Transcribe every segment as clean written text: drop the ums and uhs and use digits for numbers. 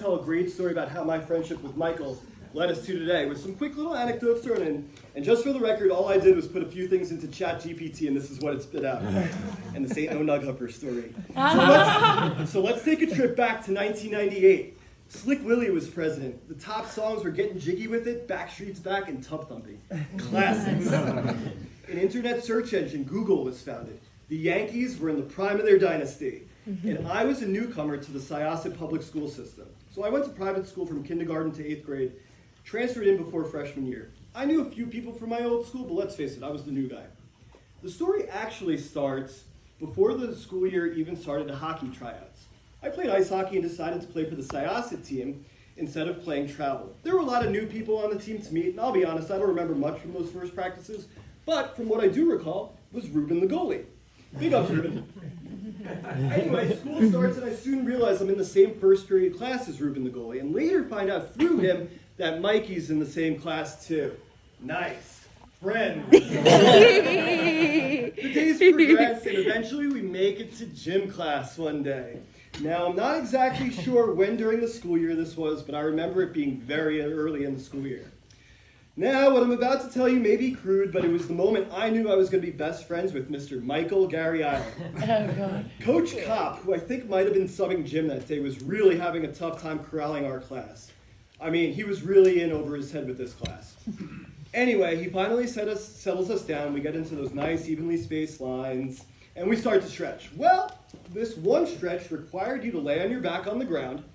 tell a great story about how my friendship with Michael led us to today with some quick little anecdotes thrown in. And just for the record, all I did was put a few things into ChatGPT, and this is what it spit out. And this ain't no Nug Hooker story. So let's take a trip back to 1998. Slick Willie was president. The top songs were Getting Jiggy With It, Backstreet's Back, and Tub Thumping. Classics. An internet search engine, Google, was founded. The Yankees were in the prime of their dynasty. And I was a newcomer to the Syosset public school system. So I went to private school from kindergarten to 8th grade, transferred in before freshman year. I knew a few people from my old school, but let's face it, I was the new guy. The story actually starts before the school year even started the hockey tryouts. I played ice hockey and decided to play for the Syosset team instead of playing travel. There were a lot of new people on the team to meet, and I'll be honest, I don't remember much from those first practices, but from what I do recall was Ruben the goalie. Big ups, Ruben. Anyway, school starts and I soon realize I'm in the same first period class as Ruben the goalie, and later find out through him that Mikey's in the same class too. Nice. Friends. The days progress and eventually we make it to gym class one day. Now, I'm not exactly sure when during the school year this was, but I remember it being very early in the school year. Now, what I'm about to tell you may be crude, but it was the moment I knew I was going to be best friends with Mr. Michael Gary Island. Oh, God. Coach Kopp, who I think might have been subbing gym that day, was really having a tough time corralling our class. I mean, he was really in over his head with this class. Anyway, he finally settles us down. We get into those nice, evenly spaced lines, and we start to stretch. Well, this one stretch required you to lay on your back on the ground,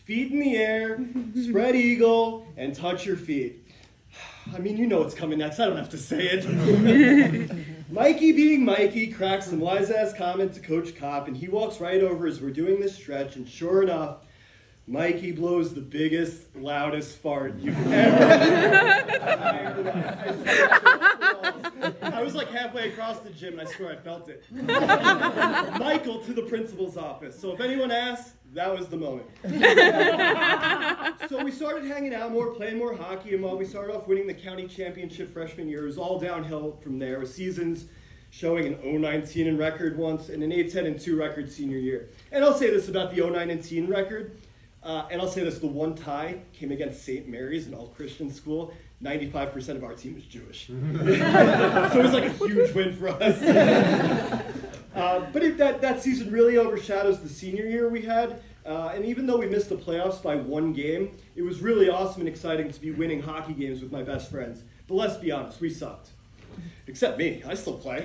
feet in the air, spread eagle, and touch your feet. I mean, you know what's coming next. I don't have to say it. Mikey being Mikey cracks some wise-ass comment to Coach Kopp, and he walks right over as we're doing this stretch, and sure enough, Mikey blows the biggest, loudest fart you've ever I was like halfway across the gym, and I swear I felt it. Michael to the principal's office. So if anyone asks, that was the moment. So we started hanging out more, playing more hockey, and while we started off winning the county championship freshman year, it was all downhill from there, with seasons showing an 0-19 in record once and an 8-10-2 record senior year. And I'll say this about the 0-9-10 record, and I'll say this, the one tie came against St. Mary's, an all-Christian school. 95% of our team was Jewish. So it was like a huge win for us. But that season really overshadows the senior year we had. And even though we missed the playoffs by one game, it was really awesome and exciting to be winning hockey games with my best friends. But let's be honest, we sucked. Except me, I still play.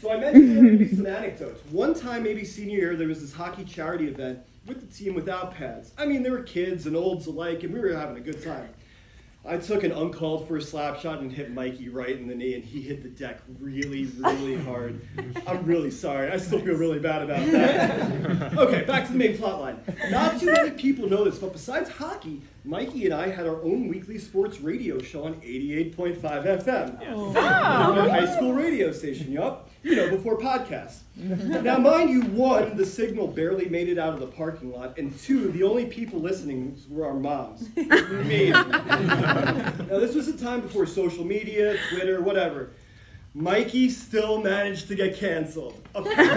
So I mentioned there would be some anecdotes. One time, maybe senior year, there was this hockey charity event with the team without pads. I mean, there were kids and olds alike, and we were having a good time. I took an uncalled for a slap shot and hit Mikey right in the knee, and he hit the deck really, really hard. I'm really sorry. I still feel really bad about that. Okay, back to the main plot line. Not too many people know this, but besides hockey, Mikey and I had our own weekly sports radio show on 88.5 FM. Oh. Our high school radio station, yup. You know, before podcasts. Now, mind you, one, the signal barely made it out of the parking lot, and two, the only people listening were our moms. Me. Now, this was a time before social media, Twitter, whatever. Mikey still managed to get canceled. Apparently,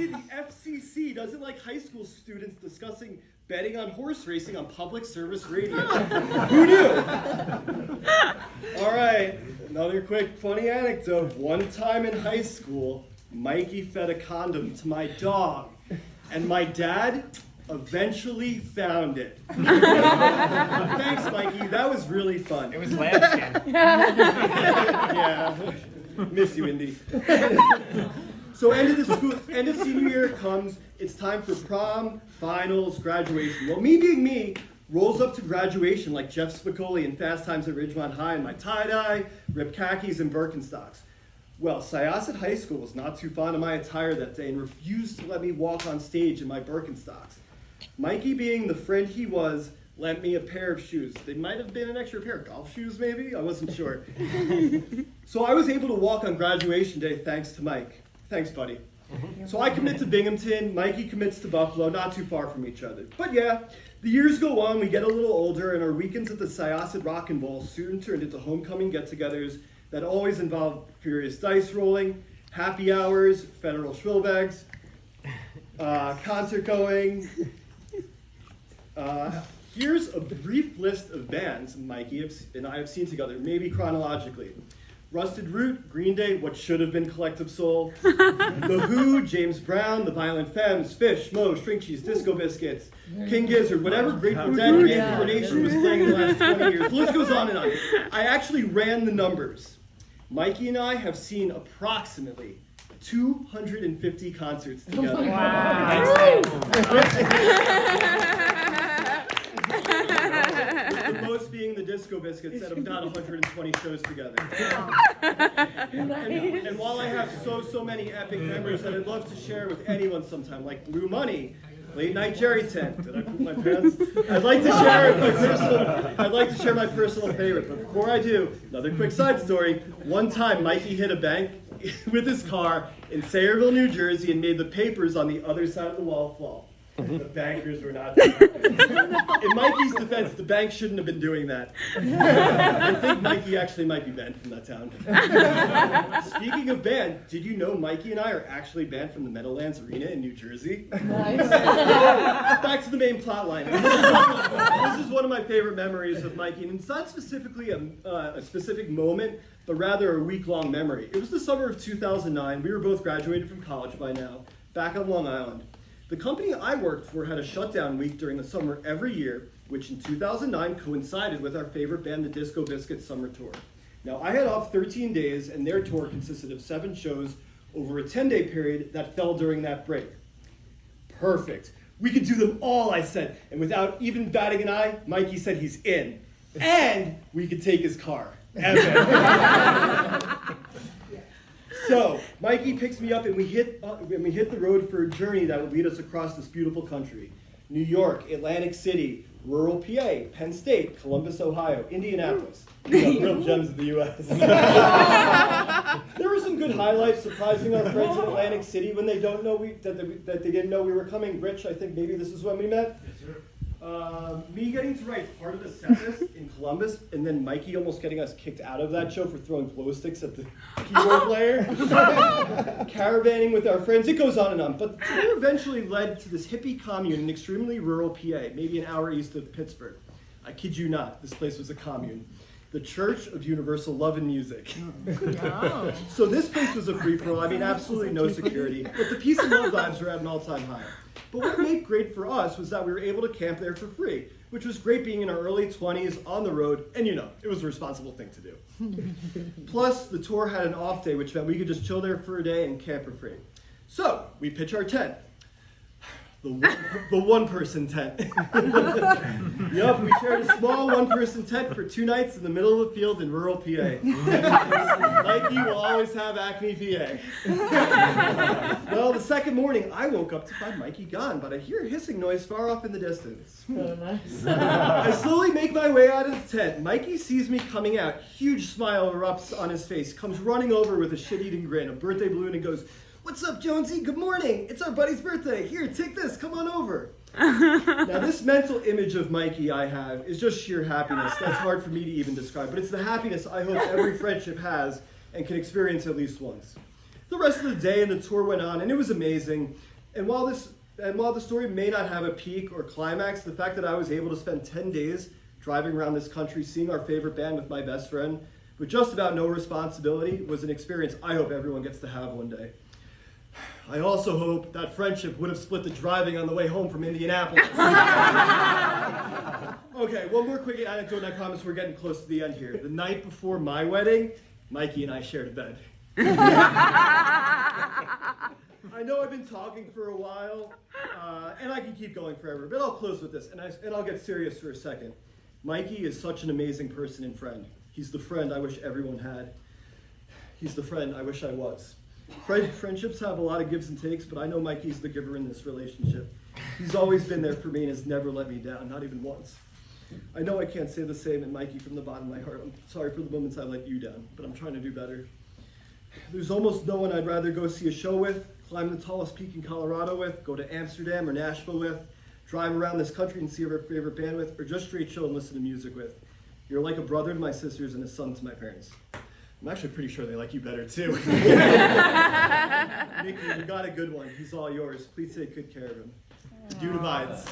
the FCC doesn't like high school students discussing betting on horse racing on public service radio. Who knew? All right, another quick funny anecdote. One time in high school, Mikey fed a condom to my dog, and my dad eventually found it. Thanks, Mikey. That was really fun. It was lambskin. Yeah. Miss you, Indy. So end of senior year comes. It's time for prom, finals, graduation. Well, me being me, rolls up to graduation like Jeff Spicoli in Fast Times at Ridgemont High in my tie-dye, ripped khakis, and Birkenstocks. Well, Syosset High School was not too fond of my attire that day and refused to let me walk on stage in my Birkenstocks. Mikey, being the friend he was, lent me a pair of shoes. They might have been an extra pair of golf shoes, maybe? I wasn't sure. So I was able to walk on graduation day thanks to Mike. Thanks, buddy. So I commit to Binghamton, Mikey commits to Buffalo, not too far from each other. But yeah, the years go on, we get a little older, and our weekends at the Syosset Rock and Bowl soon turned into homecoming get-togethers that always involved furious dice rolling, happy hours, federal schwillbags. concert going. Here's a brief list of bands Mikey and I have seen together, maybe chronologically. Rusted Root, Green Day, what should have been Collective Soul. The Who, James Brown, The Violent Femmes, Fish, Mo, String Cheese, Disco Biscuits, King Gizzard, whatever Grateful Dead reincarnation was playing in the last 20 years. The list goes on and on. I actually ran the numbers. Mikey and I have seen approximately 250 concerts together. Wow. The most being the Disco Biscuits that have done 120 shows together. And while I have so many epic memories that I'd love to share with anyone sometime, like Blue Money, Late Night Jerry Tent. Did I poop my pants? I'd like to share my personal favorite, but before I do, another quick side story. One time, Mikey hit a bank with his car in Sayreville, New Jersey, and made the papers on the other side of the wall fall. The bankers were not there. In Mikey's defense, the bank shouldn't have been doing that. I think Mikey actually might be banned from that town. Speaking of banned, did you know Mikey and I are actually banned from the Meadowlands Arena in New Jersey? Nice. Back to the main plot line. This is one of my favorite memories of Mikey, and it's not specifically a specific moment, but rather a week-long memory. It was the summer of 2009. We were both graduated from college by now, back on Long Island. The company I worked for had a shutdown week during the summer every year, which in 2009 coincided with our favorite band, the Disco Biscuits summer tour. Now, I had off 13 days, and their tour consisted of 7 shows over a 10-day period that fell during that break. Perfect. We could do them all, I said. And without even batting an eye, Mikey said he's in. And we could take his car. Epic. So, Mikey picks me up and we hit the road for a journey that would lead us across this beautiful country. New York, Atlantic City, rural PA, Penn State, Columbus, Ohio, Indianapolis. Real gems of the U.S. There were some good highlights, surprising our friends in Atlantic City when they don't know that they didn't know we were coming. Rich, I think maybe this is when we met. Me getting to write part of the set list in Columbus, and then Mikey almost getting us kicked out of that show for throwing glow sticks at the keyboard player. Caravanning with our friends, it goes on and on. But the tour eventually led to this hippie commune in extremely rural PA, maybe an hour east of Pittsburgh. I kid you not, this place was a commune. The Church of Universal Love and Music. Oh. So this place was a free-for-all. I mean, absolutely no security. But the peace and love vibes were at an all-time high. But what made great for us was that we were able to camp there for free, which was great being in our early 20s on the road, and you know, it was a responsible thing to do. Plus, the tour had an off day, which meant we could just chill there for a day and camp for free. So, we pitch our tent. The one-person tent. Yup, we shared a small one-person tent for 2 nights in the middle of a field in rural PA. Mikey will always have Acme, PA. Well, the second morning, I woke up to find Mikey gone, but I hear a hissing noise far off in the distance. Oh, nice. I slowly make my way out of the tent. Mikey sees me coming out. Huge smile erupts on his face. Comes running over with a shit-eating grin, a birthday balloon, and goes, "What's up, Jonesy? Good morning. It's our buddy's birthday. Here, take this. Come on over." Now, this mental image of Mikey I have is just sheer happiness. That's hard for me to even describe, but it's the happiness I hope every friendship has and can experience at least once. The rest of the day and the tour went on, and it was amazing. And while the story may not have a peak or climax, the fact that I was able to spend 10 days driving around this country, seeing our favorite band with my best friend, with just about no responsibility, was an experience I hope everyone gets to have one day. I also hope that friendship would have split the driving on the way home from Indianapolis. Okay, one more quick anecdote, and I promise we're getting close to the end here. The night before my wedding, Mikey and I shared a bed. I know I've been talking for a while, and I can keep going forever, but I'll close with this, and I'll get serious for a second. Mikey is such an amazing person and friend. He's the friend I wish everyone had. He's the friend I wish I was. Friendships have a lot of gives and takes, but I know Mikey's the giver in this relationship. He's always been there for me and has never let me down, not even once. I know I can't say the same, and Mikey, from the bottom of my heart, I'm sorry for the moments I let you down, but I'm trying to do better. There's almost no one I'd rather go see a show with, climb the tallest peak in Colorado with, go to Amsterdam or Nashville with, drive around this country and see our favorite band with, or just straight chill and listen to music with. You're like a brother to my sisters and a son to my parents. I'm actually pretty sure they like you better too. Mickey, you got a good one. He's all yours. Please take good care of him. The dude abides.